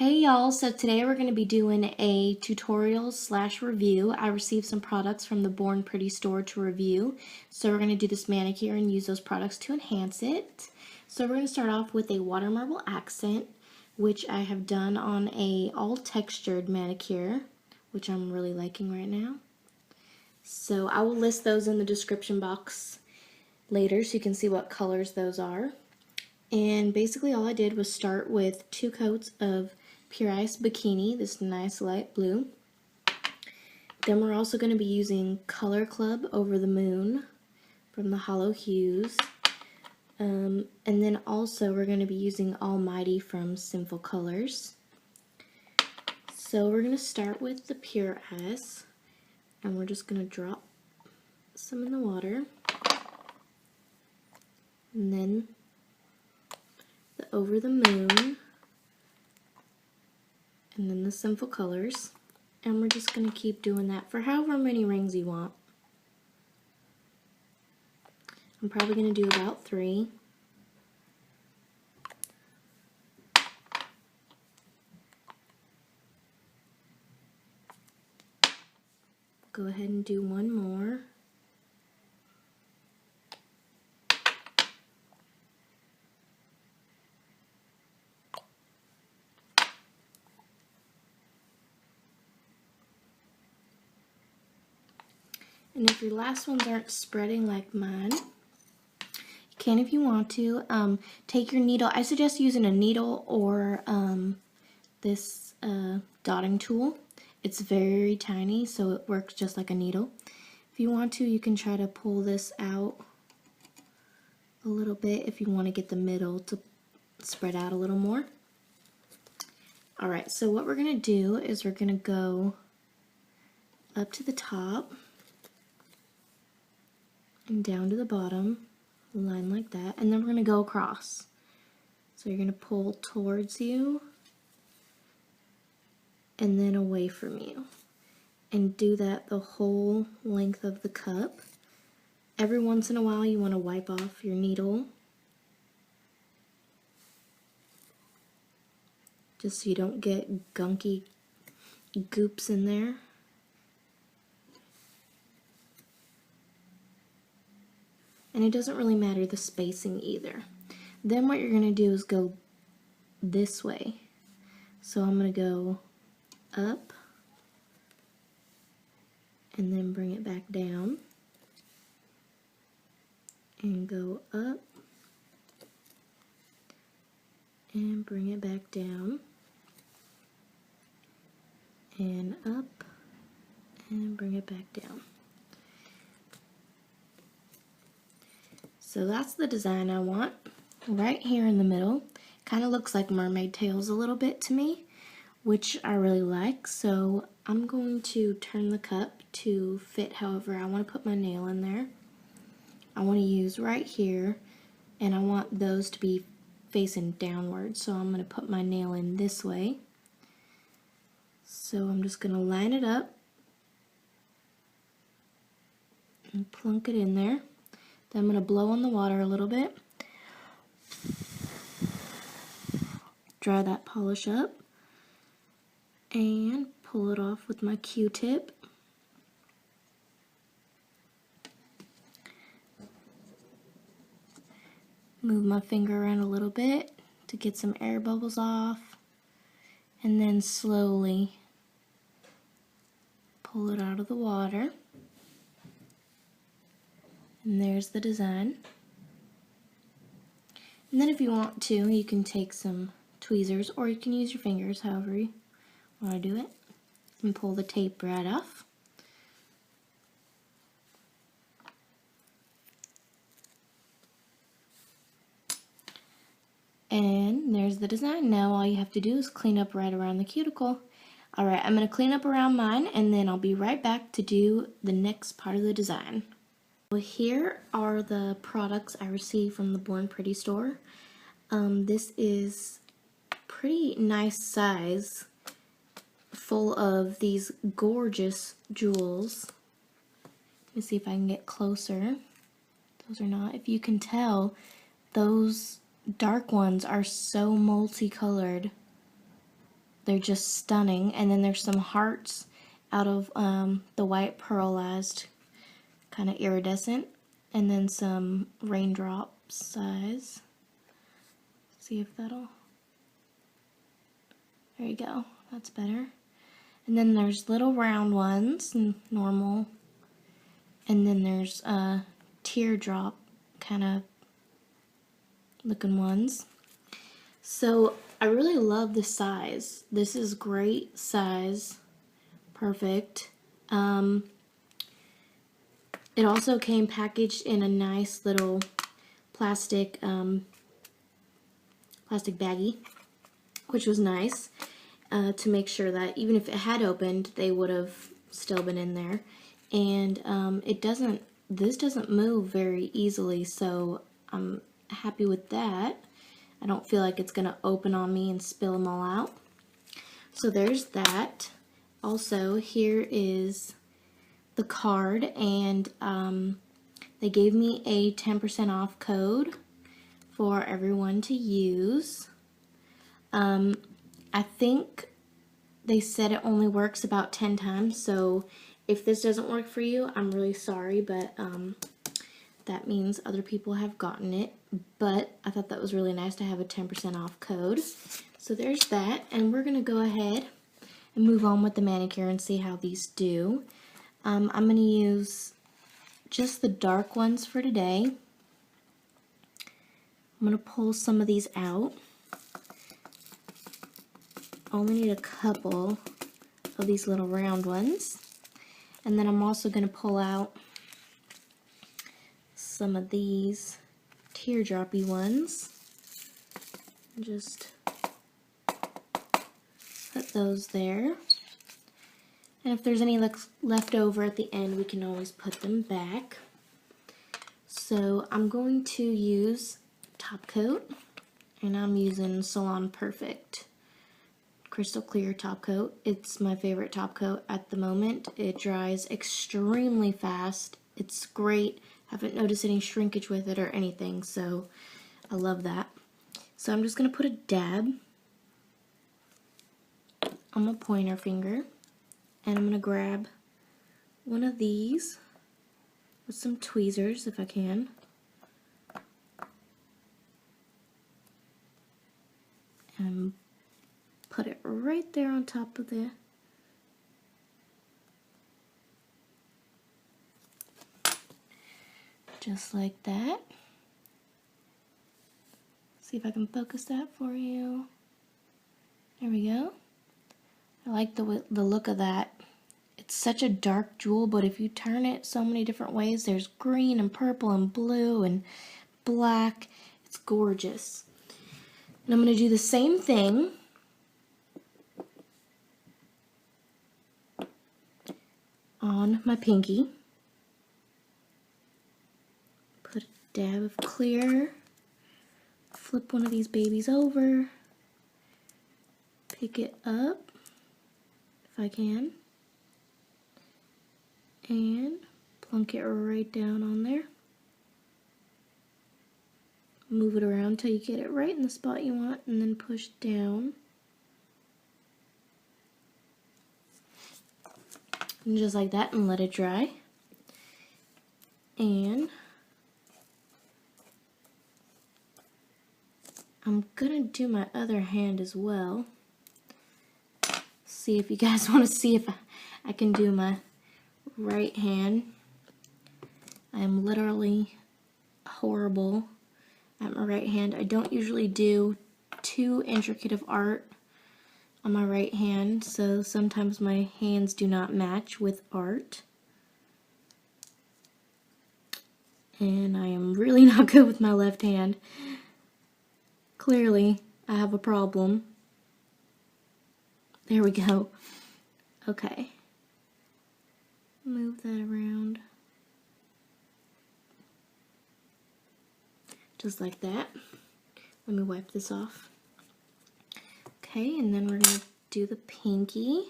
Hey y'all, so today we're going to be doing a tutorial / review. I received some products from the Born Pretty store to review, so we're going to do this manicure and use those products to enhance it. So we're going to start off with a water marble accent, which I have done on a all textured manicure, which I'm really liking right now. So I will list those in the description box later so you can see what colors those are. And basically all I did was start with 2 coats of Pure Ice Bikini, this nice light blue. Then we're also going to be using Color Club Over the Moon from the Hollow Hues. And then also we're going to be using Almighty from Sinful Colors. So we're going to start with the Pure Ice, and we're just going to drop some in the water. And then the Over the Moon, and then the Sinful Colors, and we're just going to keep doing that for however many rings you want. I'm probably going to do about 3. Go ahead and do 1 more. And if your last ones aren't spreading like mine, you can if you want to. Take your needle. I suggest using a needle or this dotting tool. It's very tiny, so it works just like a needle. If you want to, you can try to pull this out a little bit if you want to get the middle to spread out a little more. Alright, so what we're going to do is we're going to go up to the top and down to the bottom, a line like that, and then we're going to go across. So you're going to pull towards you and then away from you, and do that the whole length of the cup. Every once in a while you want to wipe off your needle just so you don't get gunky goops in there. And it doesn't really matter the spacing either. Then what you're going to do is go this way. So I'm going to go up and then bring it back down, and go up and bring it back down, and up and bring it back down. So that's the design I want. Right here in the middle, kind of looks like mermaid tails a little bit to me, which I really like. So I'm going to turn the cup to fit however I want to put my nail in there. I want to use right here, and I want those to be facing downward, so I'm going to put my nail in this way. So I'm just going to line it up and plunk it in there. Then I'm going to blow on the water a little bit, dry that polish up, and pull it off with my Q-tip. Move my finger around a little bit to get some air bubbles off, and then slowly pull it out of the water. And there's the design. And then if you want to, you can take some tweezers, or you can use your fingers, however you want to do it, and pull the tape right off. And there's the design. Now all you have to do is clean up right around the cuticle. Alright, I'm going to clean up around mine, and then I'll be right back to do the next part of the design. So here are the products I received from the Born Pretty store. This is pretty nice size, full of these gorgeous jewels. Let me see if I can get closer. Those are not. If you can tell, those dark ones are so multicolored. They're just stunning. And then there's some hearts out of the white pearlized, kind of iridescent. And then some raindrop size. See if that'll... There you go. That's better. And then there's little round ones, normal. And then there's teardrop kind of looking ones. So I really love the size. This is great size. Perfect. It also came packaged in a nice little plastic baggie, which was nice to make sure that even if it had opened, they would have still been in there. And this doesn't move very easily, so I'm happy with that. I don't feel like it's gonna open on me and spill them all out. So there's that. Also, here is the card, and they gave me a 10% off code for everyone to use. I think they said it only works about 10 times, so if this doesn't work for you, I'm really sorry, but that means other people have gotten it. But I thought that was really nice to have a 10% off code. So there's that, and we're gonna go ahead and move on with the manicure and see how these do. I'm gonna use just the dark ones for today. I'm gonna pull some of these out. I only need a couple of these little round ones. And then I'm also going to pull out some of these teardroppy ones. Just put those there. And if there's any left over at the end, we can always put them back. So I'm going to use top coat, and I'm using Salon Perfect crystal clear top coat. It's my favorite top coat at the moment. It dries extremely fast. It's great. Haven't noticed any shrinkage with it or anything, so I love that. So I'm just going to put a dab on my pointer finger, and I'm going to grab one of these with some tweezers if I can. And put it right there on top of the just like that. See if I can focus that for you. There we go. I like the look of that. It's such a dark jewel, but if you turn it so many different ways, there's green and purple and blue and black. It's gorgeous. And I'm going to do the same thing on my pinky. Put a dab of clear. Flip one of these babies over. Pick it up if I can. And plunk it right down on there. Move it around until you get it right in the spot you want, and then push down. And just like that, and let it dry. And I'm gonna do my other hand as well. See if you guys want to see if I can do my right hand. I am literally horrible at my right hand. I don't usually do too intricate of art on my right hand, so sometimes my hands do not match with art. And I am really not good with my left hand. Clearly, I have a problem. There we go. Okay. Move that around. Just like that. Let me wipe this off. Okay, and then we're going to do the pinky.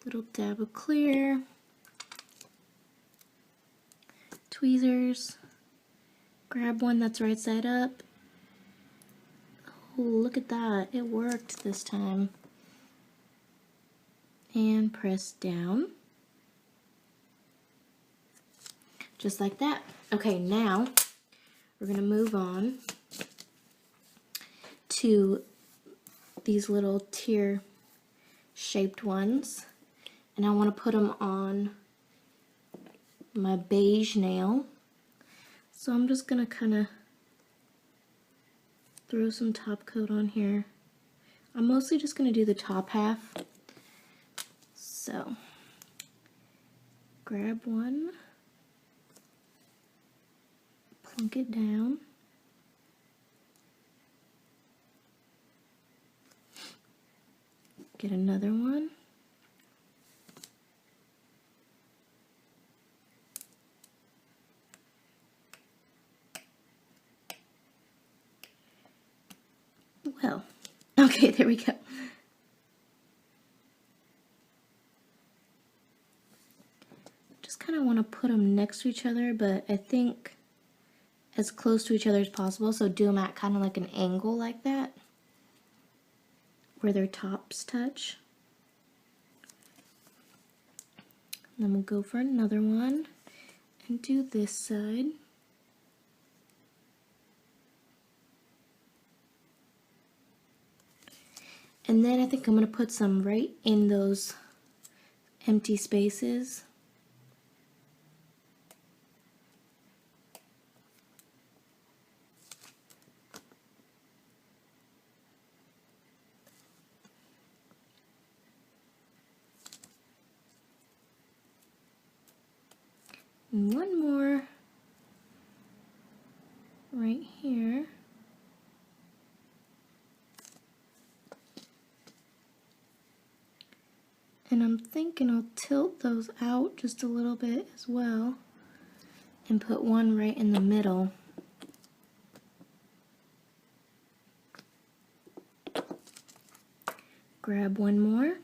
Little dab of clear. Tweezers. Grab one that's right side up. look at that. It worked this time. And press down. Just like that. Okay, now we're going to move on to these little tear shaped ones. And I want to put them on my beige nail. So I'm just going to kind of throw some top coat on here. I'm mostly just going to do the top half. So, grab one, plunk it down, get another one, well, okay, there we go. Kind of want to put them next to each other, but I think as close to each other as possible, so do them at kind of like an angle like that where their tops touch. And then we'll go for another one and do this side. And then I think I'm going to put some right in those empty spaces. And one more right here. And I'm thinking I'll tilt those out just a little bit as well and put one right in the middle. Grab one more.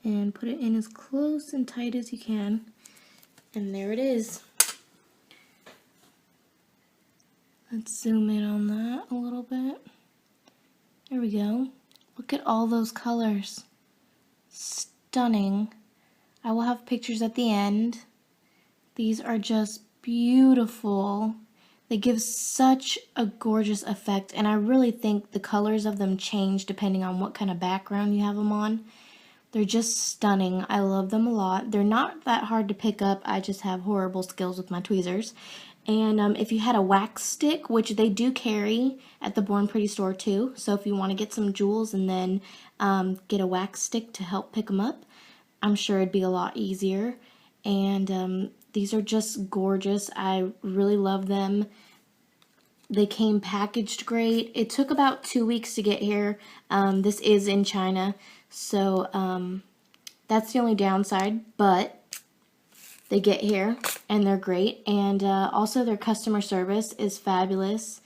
And put it in as close and tight as you can. And there it is. Let's zoom in on that a little bit. There we go. Look at all those colors. Stunning. I will have pictures at the end. These are just beautiful. They give such a gorgeous effect, and I really think the colors of them change depending on what kind of background you have them on. They're just stunning. I love them a lot. They're not that hard to pick up. I just have horrible skills with my tweezers. And if you had a wax stick, which they do carry at the Born Pretty store too, so if you want to get some jewels and then get a wax stick to help pick them up, I'm sure it'd be a lot easier. And these are just gorgeous. I really love them. They came packaged great. It took about 2 weeks to get here. This is in China, so that's the only downside, but they get here and they're great. And also their customer service is fabulous.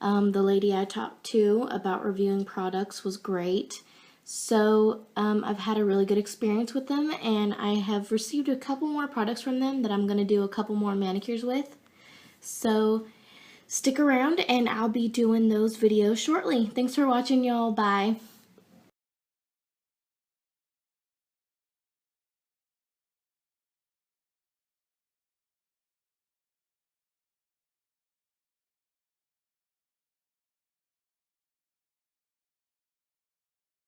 The lady I talked to about reviewing products was great. So I've had a really good experience with them, and I have received a couple more products from them that I'm going to do a couple more manicures with. So stick around and I'll be doing those videos shortly. Thanks for watching, y'all. Bye.